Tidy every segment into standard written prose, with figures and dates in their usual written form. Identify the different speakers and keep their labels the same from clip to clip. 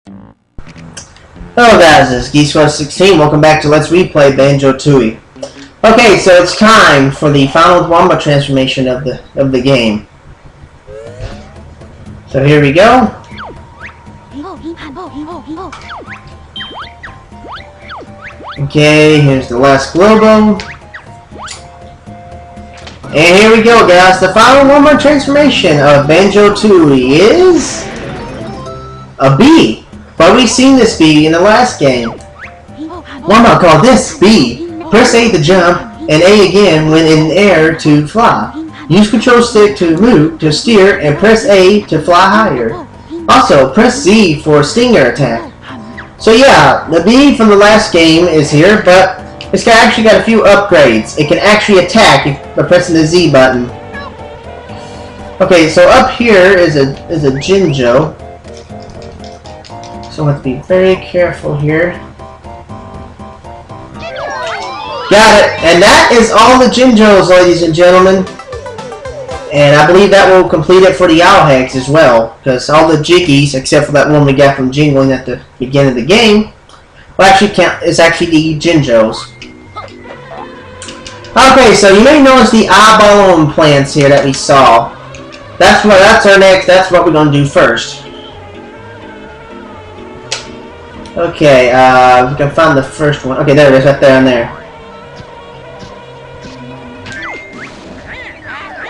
Speaker 1: Hello guys, this is Geese16. Welcome back to Let's Replay Banjo Tooie. Okay, so it's time for the Final Wumba transformation of the game. So here we go. Okay, here's the last Globo. And here we go guys, the Final Wumba transformation of Banjo Tooie is a bee. But we've seen this bee in the last game. Wumba called this B. Press A to jump, and A again when in air to fly. Use control stick to move, to steer, and press A to fly higher. Also, press Z for stinger attack. So yeah, the bee from the last game is here, but it's actually got a few upgrades. It can actually attack by pressing the Z button. Okay, so up here is a Jinjo. So I have to be very careful here. Got it! And that is all the Jinjos, ladies and gentlemen. And I believe that will complete it for the Owlhags as well. Because all the jiggies, except for that one we got from Jingling at the beginning of the game, will actually count. It's actually the Jinjos. Okay, so you may notice the eyeball implants here that we saw. That's what we're gonna do first. Okay, we can find the first one. Okay, there it is, right there and there.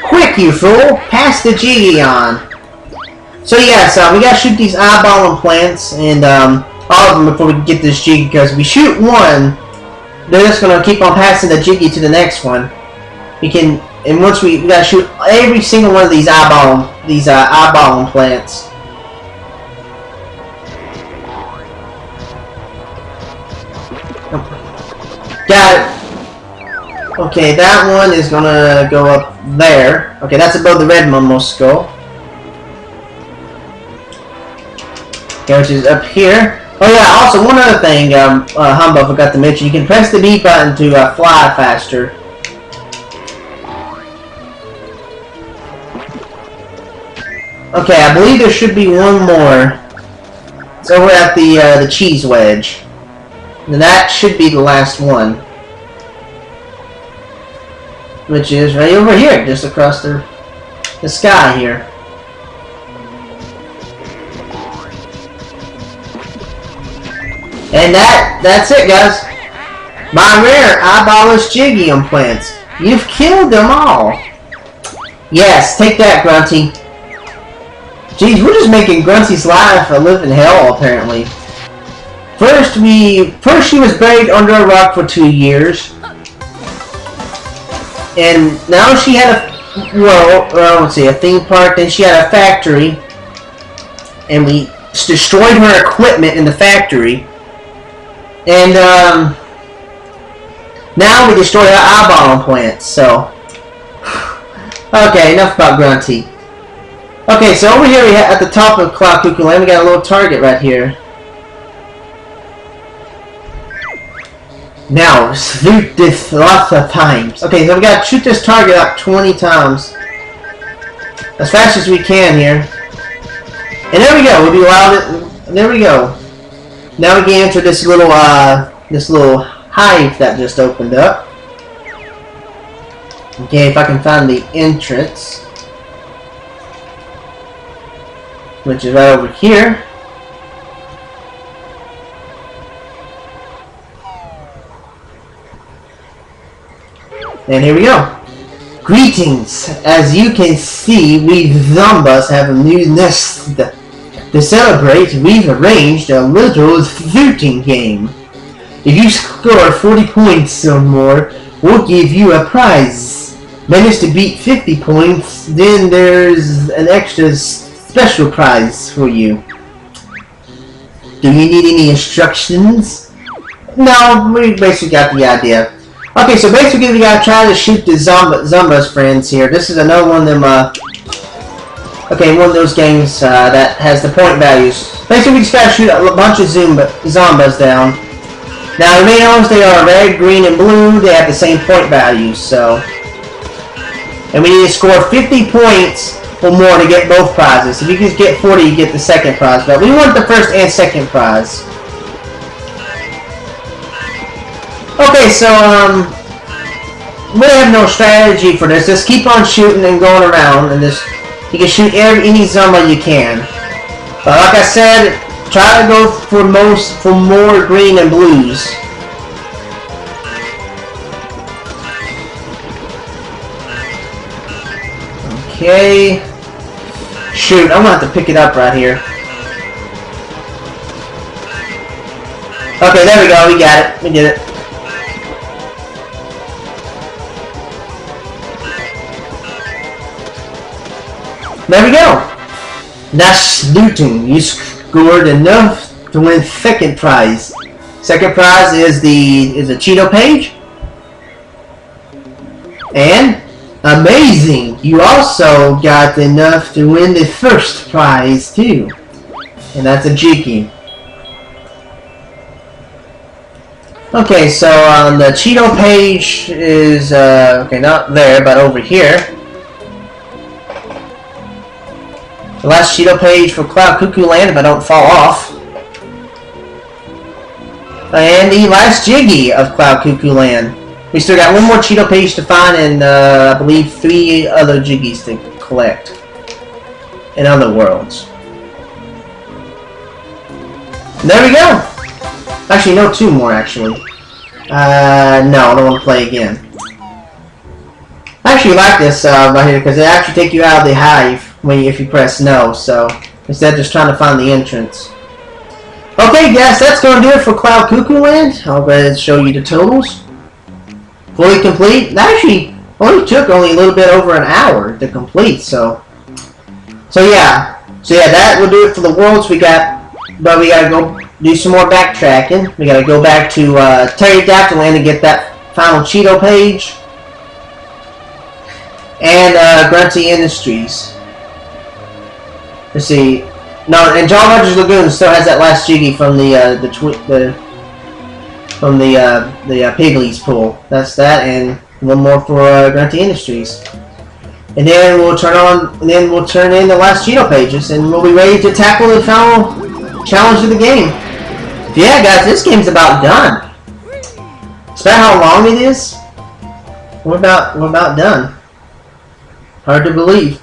Speaker 1: Quick, you fool! Pass the jiggy on! So yes, we gotta shoot these eyeball implants, and all of them before we can get this jiggy, because if we shoot one, they're just gonna keep on passing the jiggy to the next one. We can, and once we gotta shoot every single one of these eyeball implants. Got it. Okay, that one is gonna go up there. Okay, that's above the red Momo skull. Okay, which is up here. Oh yeah, also one other thing, Humba forgot to mention. You can press the B button to fly faster. Okay, I believe there should be one more. It's over at the cheese wedge. And that should be the last one. Which is right over here, just across the sky here. And that's it, guys. My rare eyeballless jiggy implants. You've killed them all. Yes, take that, Grunty. Jeez, we're just making Grunty's life a living hell, apparently. First she was buried under a rock for 2 years, and now she had a theme park. Then she had a factory, and we destroyed her equipment in the factory, and now we destroyed her eyeball implants. So, okay, enough about Grunty. Okay, so over here at the top of Cloud Cucooland, we got a little target right here. Now, shoot this lots of times. Okay, so we gotta shoot this target up 20 times. As fast as we can here. And there we go, we'll be allowed it. There we go. Now we can enter this little hive that just opened up. Okay, if I can find the entrance. Which is right over here. And here we go. Greetings! As you can see, we Zumbas have a new nest. To celebrate, we've arranged a little shooting game. If you score 40 points or more, we'll give you a prize. Manage to beat 50 points, then there's an extra special prize for you. Do you need any instructions? No, we basically got the idea. Okay, so basically we gotta try to shoot the Zumbas friends here. This is another one of them, one of those games that has the point values. Basically we just gotta shoot a bunch of Zumbas down. Now you may notice they are red, green, and blue. They have the same point values, so. And we need to score 50 points or more to get both prizes. If you can get 40, you get the second prize. But we want the first and second prize. Okay, so we have no strategy for this. Just keep on shooting and going around, and just you can shoot any Zumba you can. But like I said, try to go for more green and blues. Okay. Shoot, I'm gonna have to pick it up right here. Okay, there we go. We got it. We did it. There we go. Nice looting. You scored enough to win second prize. Second prize is a cheato page. And amazing! You also got enough to win the first prize too. And that's a jiggy. Okay, so the cheato page is okay, not there, but over here. The last cheato page for Cloud Cucooland, if I don't fall off. And the last jiggy of Cloud Cucooland. We still got one more cheato page to find, and I believe 3 other jiggies to collect in other worlds. And there we go. Actually, no, 2 more actually. No, I don't want to play again. I actually like this right here because it actually takes you out of the hive if you press no. So instead of just trying to find the entrance. Okay, guys, that's going to do it for Cloud Cucooland. I'll go ahead and show you the totals. Fully complete. That actually only took a little bit over an hour to complete. So yeah, that will do it for the worlds. We got to go do some more backtracking. We got to go back to Pterodactyland and get that final cheato page. And Grunty Industries. Let's see. No, and John Rogers Lagoon still has that last jiggy from the Piggly's pool. That's that, and one more for Grunty Industries. And then we'll turn in the last cheato pages, and we'll be ready to tackle the final challenge of the game. Yeah, guys, this game's about done. Is that how long it is? We're about done. Hard to believe.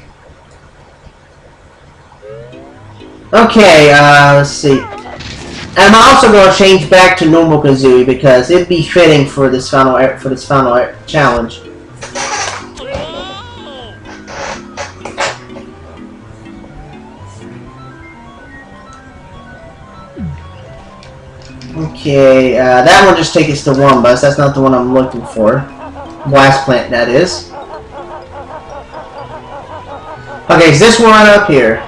Speaker 1: Okay, let's see. I'm also going to change back to normal Kazooie because it'd be fitting for this final challenge. Okay, that one just takes us to Wumbas. That's not the one I'm looking for. Blast Plant, that is. Okay, is this one up here?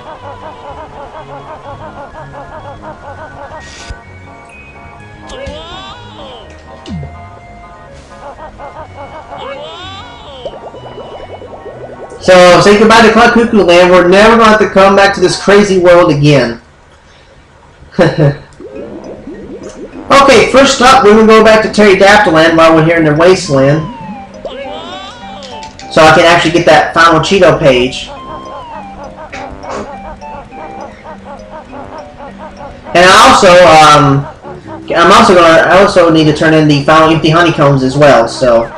Speaker 1: So, say goodbye to Cloud Cucooland. We're never going to have to come back to this crazy world again. Okay, first up, we're going to go back to Pterodactyland while we're here in the wasteland. So I can actually get that final cheato page. And I also need to turn in the final empty honeycombs as well. So,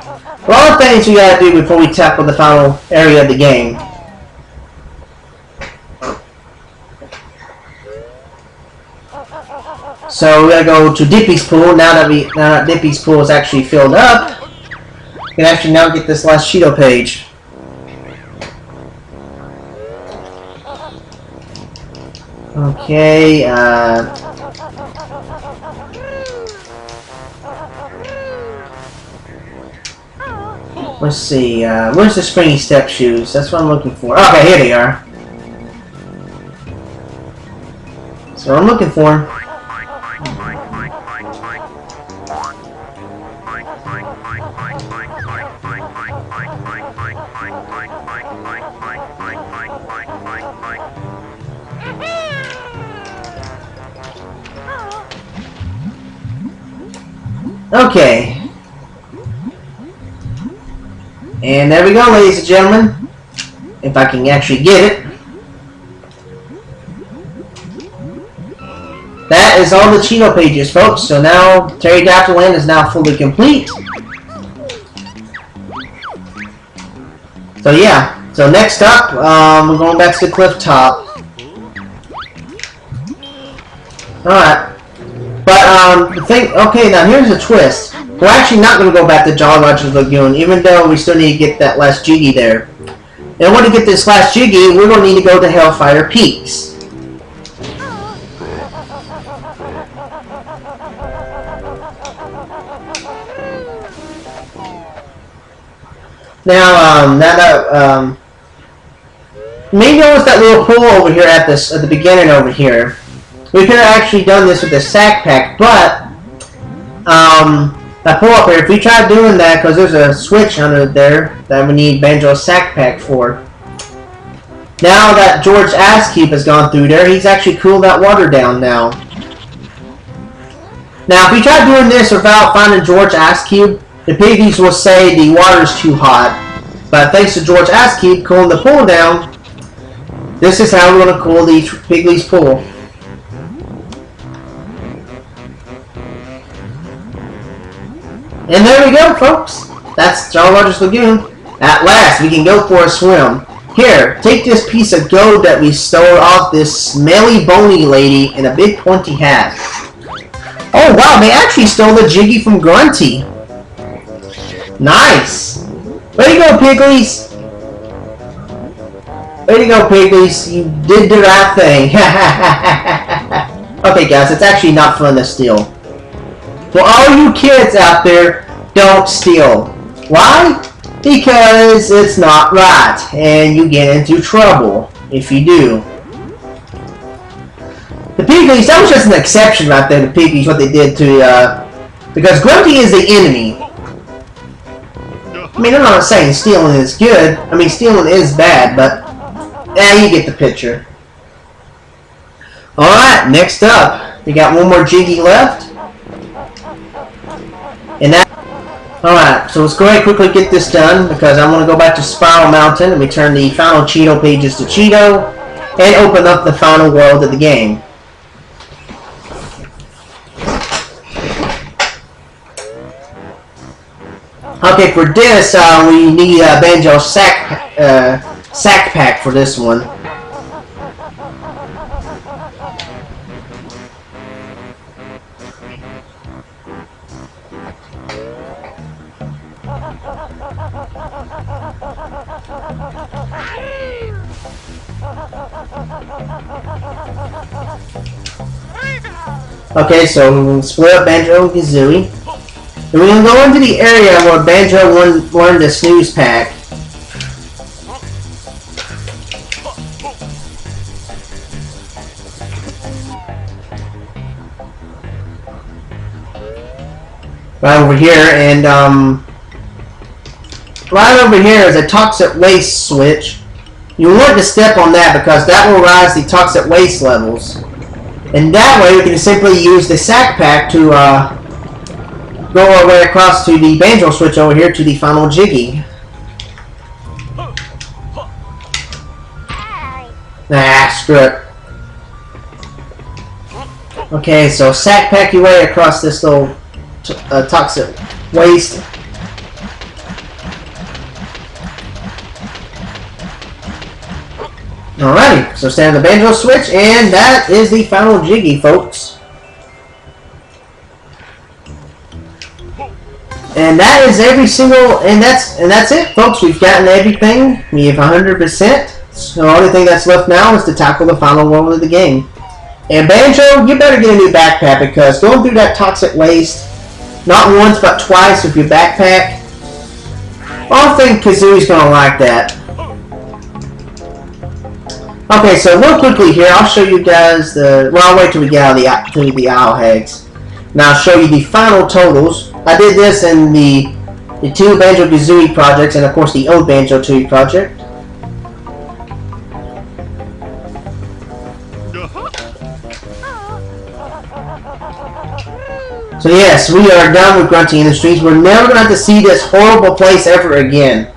Speaker 1: all the things we gotta do before we tackle the final area of the game. So we gotta go to Dippy's pool. Now that Dippy's pool is actually filled up, we can actually now get this last cheato page. Okay, let's see, where's the springy step shoes? That's what I'm looking for. Okay, here they are. So I'm looking for them. Okay. And there we go, ladies and gentlemen. If I can actually get it. is all the Cheato pages, folks. So now Pterodactyland is now fully complete. So yeah. So next up, we're going back to the cliff top. Alright. But the thing, okay, now here's a twist. We're actually not going to go back to Jolly Roger's Lagoon, even though we still need to get that last jiggy there. In order to get this last jiggy, we're going to need to go to Hellfire Peaks. Now, maybe notice that little pool over here at the beginning over here. We could have actually done this with the sack pack, but that pull up here, if we try doing that, because there's a switch under there that we need Banjo's sack pack for. Now that George Ass Cube has gone through there, he's actually cooled that water down now. Now, if we try doing this without finding George Ass Cube, the piggies will say the water's too hot. But thanks to George Ass Cube cooling the pool down, this is how we're going to cool the Piggies pool. And there we go, folks. That's Jolly Roger's Lagoon. At last, we can go for a swim. Here, take this piece of gold that we stole off this smelly, bony lady in a big pointy hat. Oh wow, they actually stole the jiggy from Grunty. Nice. Way to go, Pigglies. Way to go, Pigglies. You did the right thing. Okay, guys, it's actually not fun to steal. For all you kids out there, don't steal. Why? Because it's not right, and you get into trouble if you do. The Pigglies, that was just an exception right there, the Pigglies, what they did to, because Grunty is the enemy. I mean, I'm not saying stealing is good. I mean, stealing is bad, but, you get the picture. Alright, next up, we got one more jiggy left. And that... Alright, so let's go ahead and quickly get this done, because I'm going to go back to Spiral Mountain and return the final Cheato pages to Cheato, and open up the final world of the game. Okay, for this, we need Banjo's sack pack for this one. Okay, so we'll split up Banjo and Kazooie. And we're going to go into the area where Banjo learned the snooze pack. Right over here, and right over here is a toxic waste switch. You want to step on that because that will rise the toxic waste levels. And that way we can simply use the sack pack to go our way across to the Banjo switch over here to the final jiggy. Nah, screw it. Okay, so sack pack your way across this little toxic waste. Alrighty, so stand the Banjo switch, and that is the final jiggy, folks. And that is every single, and that's it, folks. We've gotten everything. We have 100%. So the only thing that's left now is to tackle the final world of the game. And Banjo, you better get a new backpack because going through that toxic waste, not once but twice with your backpack, I don't think Kazooie's gonna like that. Okay, so real quickly here, I'll show you guys the. Well, I'll wait till we get out of the Owl Hags. Now I'll show you the final totals. I did this in the two Banjo-Kazooie projects, and of course the old Banjo-Tooie project. So yes, we are done with Grunty Industries. We're never going to have to see this horrible place ever again.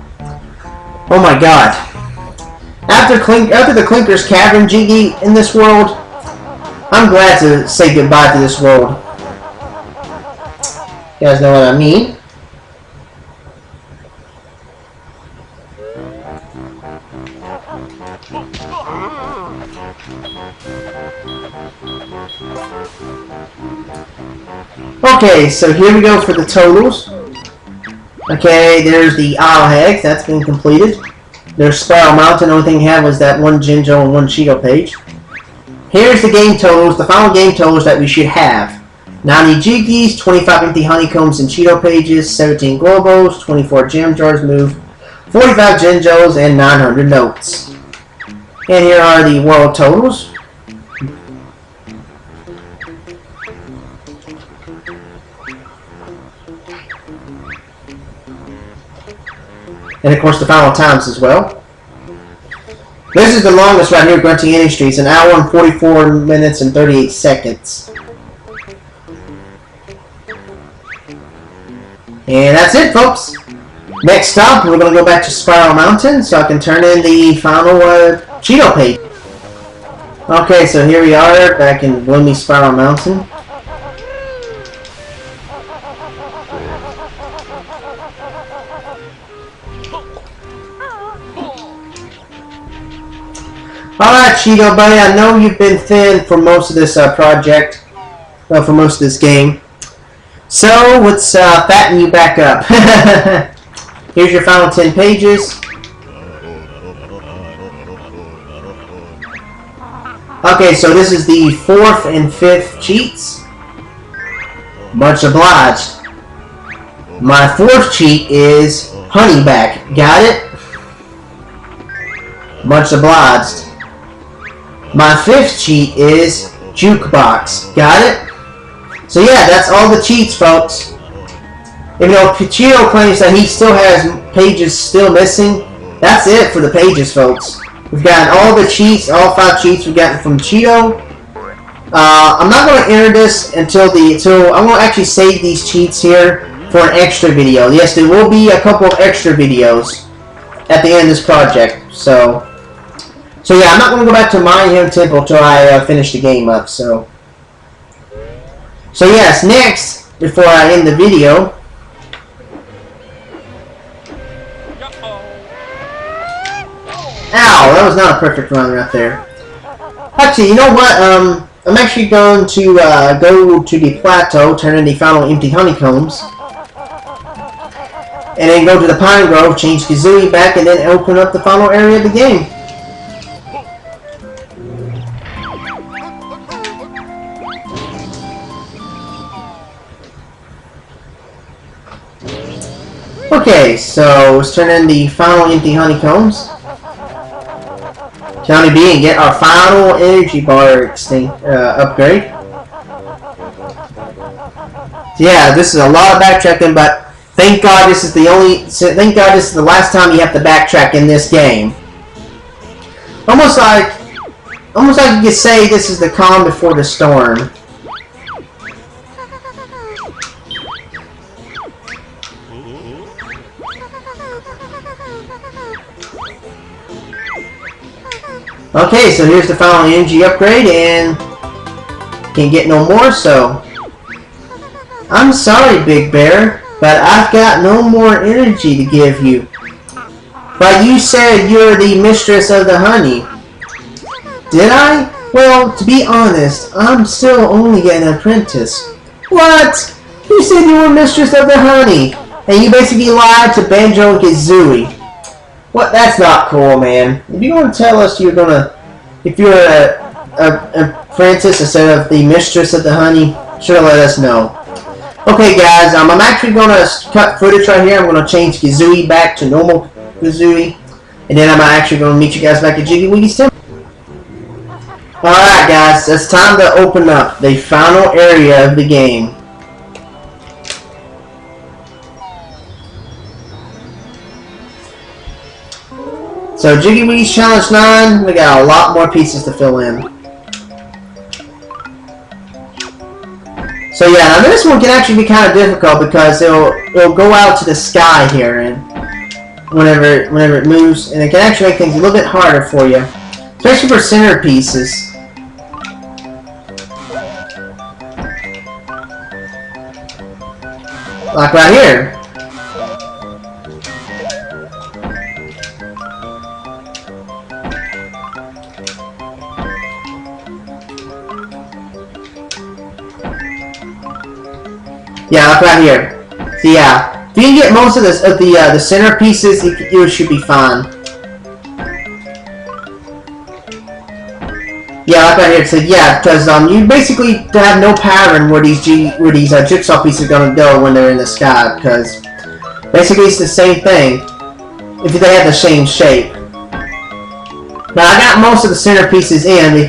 Speaker 1: Oh my god. After the Clinker's Cavern jiggy in this world, I'm glad to say goodbye to this world. You guys know what I mean? Okay, so here we go for the totals. Okay, there's the Isle Hags, that's been completed. There's Spiral Mountain, the only thing we had was that one Banjo and one Cheato page. Here's the game totals, the final game totals that we should have. 90 jiggies, 25 empty honeycombs and Cheato pages, 17 globos, 24 gem jars moved, 45 Banjos, and 900 notes. And here are the world totals. And of course the final times as well. This is the longest right here, Grunty Industries, an hour and 44 minutes and 38 seconds. And that's it, folks. Next stop, we're going to go back to Spiral Mountain so I can turn in the final Cheato page. Okay, so here we are back in gloomy Spiral Mountain. Alright, Cheato buddy, I know you've been thin for most of this project, well, for most of this game. So, let's fatten you back up. Here's your final 10 pages. Okay, so this is the 4th and 5th cheats. Much obliged. My 4th cheat is Honeyback. Got it? Much obliged. My 5th cheat is Jukebox. Got it? So yeah, that's all the cheats, folks. Even though Cheato claims that he still has pages still missing, that's it for the pages, folks. We've gotten all the cheats, all 5 cheats we've gotten from Cheato. I'm not going to enter this until I'm going to actually save these cheats here for an extra video. Yes, there will be a couple of extra videos at the end of this project. So yeah, I'm not going to go back to Mine Him Temple until I finish the game up. So yes, next, before I end the video, ow, that was not a perfect run right there. Actually, you know what? I'm actually going to go to the plateau, turn in the final empty honeycombs, and then go to the Pine Grove, change Kazooie back, and then open up the final area of the game. Okay, so let's turn in the final empty honeycombs. County B and get our final energy bar upgrade. Yeah, this is a lot of backtracking, but thank God this is the last time you have to backtrack in this game. Almost like you could say this is the calm before the storm. Okay, so here's the final energy upgrade, and can't get no more, so I'm sorry, Big Bear, but I've got no more energy to give you. But you said you're the mistress of the honey. Did I? Well, to be honest, I'm still only an apprentice. What? You said you were mistress of the honey, and you basically lied to Banjo and Kazooie. What? That's not cool, man. If you're gonna tell us if you're an apprentice instead of the mistress of the honey, sure let us know. Okay, guys, I'm actually gonna cut footage right here. I'm gonna change Kazooie back to normal Kazooie, and then I'm actually gonna meet you guys back at Jiggy Wiggy's Temple. All right, guys, it's time to open up the final area of the game. So, Jiggy Wiggy's Challenge 9, we got a lot more pieces to fill in. So yeah, now this one can actually be kind of difficult because it'll go out to the sky here, and whenever it moves, and it can actually make things a little bit harder for you, especially for centerpieces. Like right here. Yeah, like right here. So yeah, if you can get most of this the center pieces, you should be fine. Yeah, like right here. So yeah, because you basically have no pattern where these jigsaw pieces are gonna go when they're in the sky. Because basically it's the same thing if they have the same shape. Now I got most of the center pieces in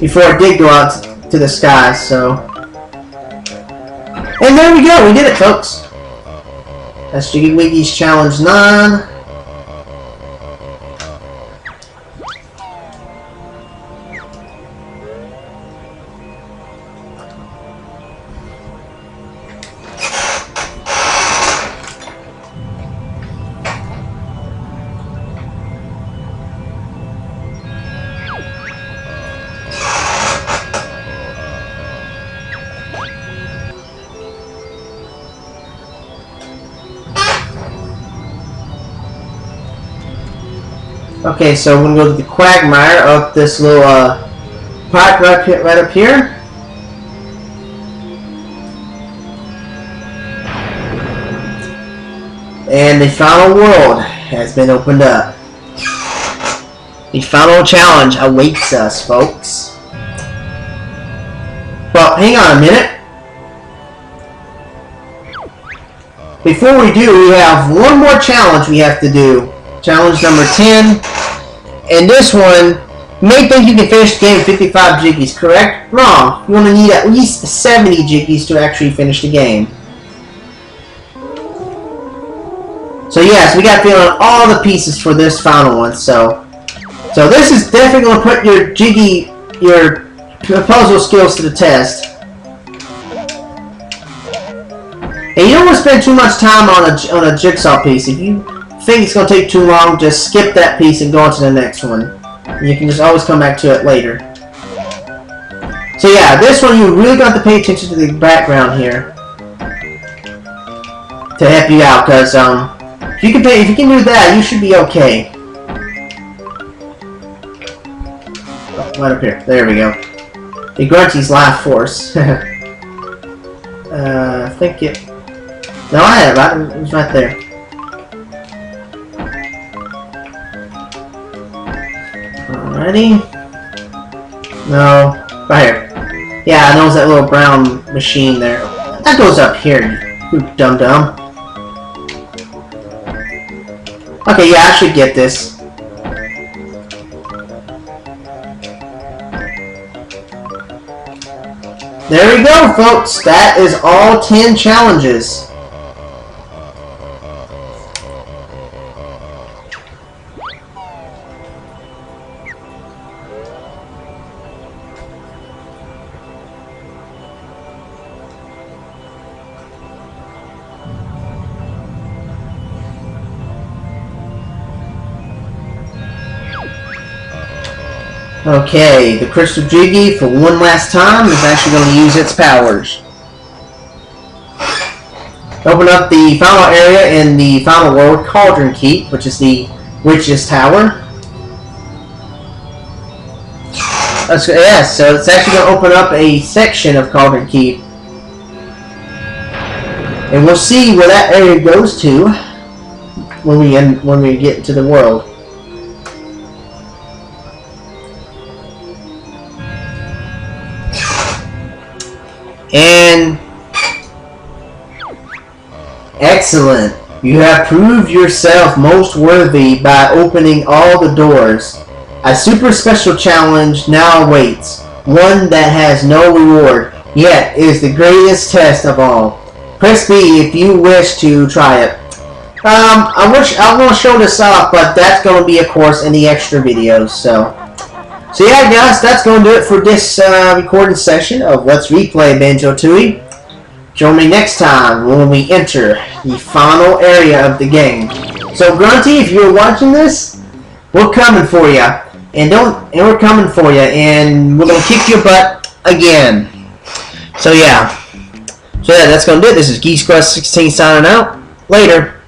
Speaker 1: before it did go out to the sky. So. And there we go, we did it, folks. That's Jiggy Wiggy's Challenge 9. Okay, so we're going to go to the quagmire up this little pipe right up here. And the final world has been opened up. The final challenge awaits us, folks. Well, hang on a minute. Before we do, we have one more challenge we have to do. Challenge number 10. And this one, you may think you can finish the game with 55 jiggies, correct? Wrong. You only need at least 70 jiggies to actually finish the game. So yes, we got to fill in all the pieces for this final one. So this is definitely going to put your puzzle skills to the test. And you don't want to spend too much time on a jigsaw piece. If you think it's going to take too long, just skip that piece and go on to the next one. And you can just always come back to it later. So yeah, this one you really got to pay attention to the background here to help you out, because if you can do that, you should be okay. Oh, right up here. There we go. The Grunty's life force. I think it. No, I have it. It was right there. Alrighty. No, right here. Yeah, I know it's that little brown machine there. That goes up here, you dum-dum. Okay, yeah, I should get this. There we go, folks. That is all 10 challenges. Okay, the Crystal Jiggy, for one last time, is actually going to use its powers. Open up the final area in the final world, Cauldron Keep, which is the Witch's Tower. Yes, so it's actually going to open up a section of Cauldron Keep. And we'll see where that area goes to when we get into the world. And excellent. You have proved yourself most worthy by opening all the doors. A super special challenge now awaits. One that has no reward, yet is the greatest test of all. Press B if you wish to try it. I want to show this off, but that's going to be, of course, in the extra videos. So yeah, guys, that's going to do it for this recording session of Let's Replay Banjo Tooie. Join me next time when we enter the final area of the game. So Grunty, if you're watching this, we're coming for you, and we're coming for you, and we're gonna kick your butt again. So yeah, So yeah, that's gonna do it. This is Geese Quest 16 signing out. Later.